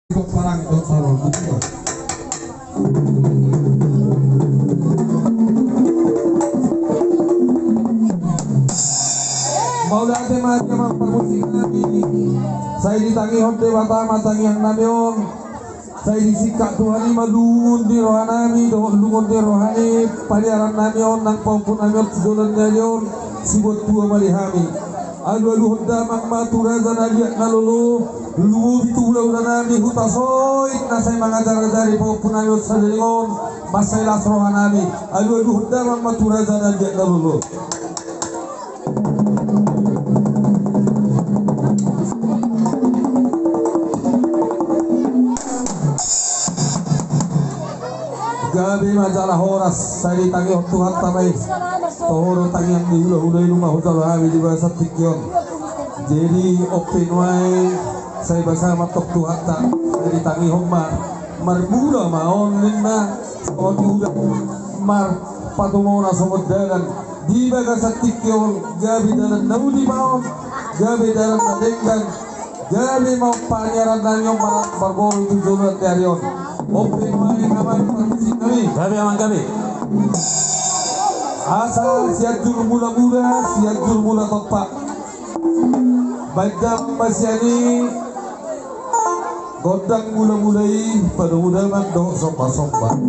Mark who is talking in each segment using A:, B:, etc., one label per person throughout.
A: Ikut parang itu sarol betul. Maulah tema permusikan saya ditangi honte bata matangi yang namion saya disikak Tuhan madungun di rohanami dungun di rohani paliaran namion nang paupun namion sedolan namion sibut tua malihami aduh hodamang matura zanadiak nalulu lu bitulah nami hutasoy na saya mengajar dari paupun namion sedelingon masailah rohanami aduh hodamang matura zanadiak nalulu. Gabi majalah horas saya ditangi Tuhan tamai tohoro tangi yang diulah-ulah rumah hotel kami di bahasa Tikyon. Jadi opinwai saya bersama tok Tuhan tak saya ditangi homma marbula maon nina on udah mar patumona somod dalan di bahasa Tikyon gabi dalan naudi maon gabi dalan nadenggan gabi mau panyaran dan yang barboro tujuan terion. Open main aman permisi kami.
B: Kami aman kami.
A: Asal siadur mula-mula, siadur mula topak. Badang masyani godang mula-mulai pada mudaman doh sompa-sompa.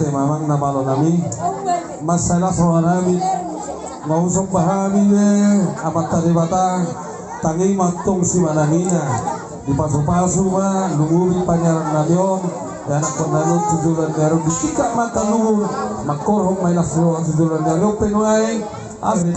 A: Mamang namalo nami masalah soal nami ngusung pahami amat tadi bata tangi matung si manangina di pasu-pasu mah nungguin panyaran namion dan anak penanut tujuan baru disikap mata nunggu makorhong may naslo tujuan baru penuai asli.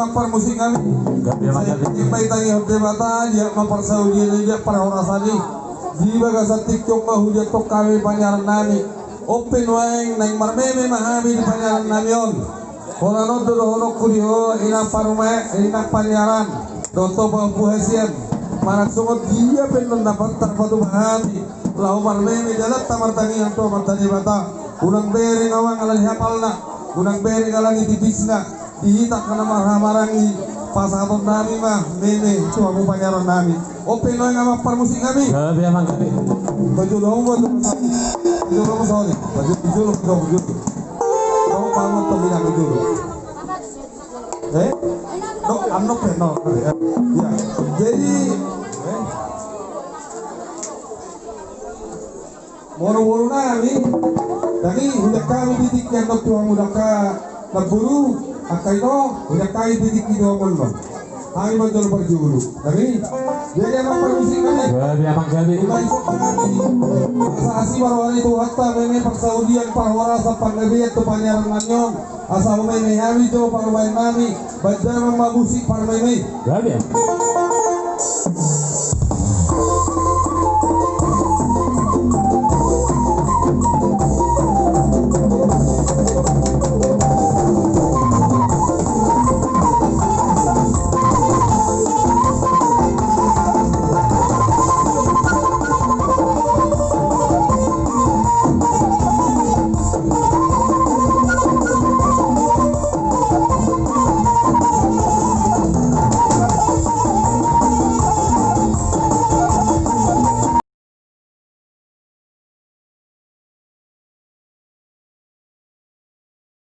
A: mapar musik kami.
B: Gabi emang gabi.
A: Timbai tangi hote bata dia mapar saudi dia para horasani. Jiwa gasatik yung mahudya to kami panyaran nami. Open wang nang marmeme mahami di panyaran nami yon. Horano do honok kuriho ina parume ina panyaran. Doto buhasian. Marak sungot dia pen dapat terpatu mahami. Lau marmeme jalat tamar tangi yang to martani bata. Unang beri ngawang alal hapalna. Unang beri ngalangi tipisna. Dihitak kana marhamarangi pasaton nami mah meme itu aku panyaran nami. Open no nga mapar musik kami.
B: Gabi emang gabi.
A: Baju dong buat masali. Baju dong masali. Baju dong baju. Kamu pangot to bilang baju. No, I'm not no. Ya. Jadi moro-moro nami. Dani udah kami bidik yang tuang udah ka naburu. Akai to, udah kai bidik itu apa lo? Kami betul berjuru. Tapi jadi apa permisi kami?
B: Gabi emang gabi.
A: Bukan asa asi warwani itu hatta meme paksaudian parwara sa panggabiat to panyaran nanyon. Asa meme hawi to parwain nami. Badar memabusi parmeme.
B: Gabi.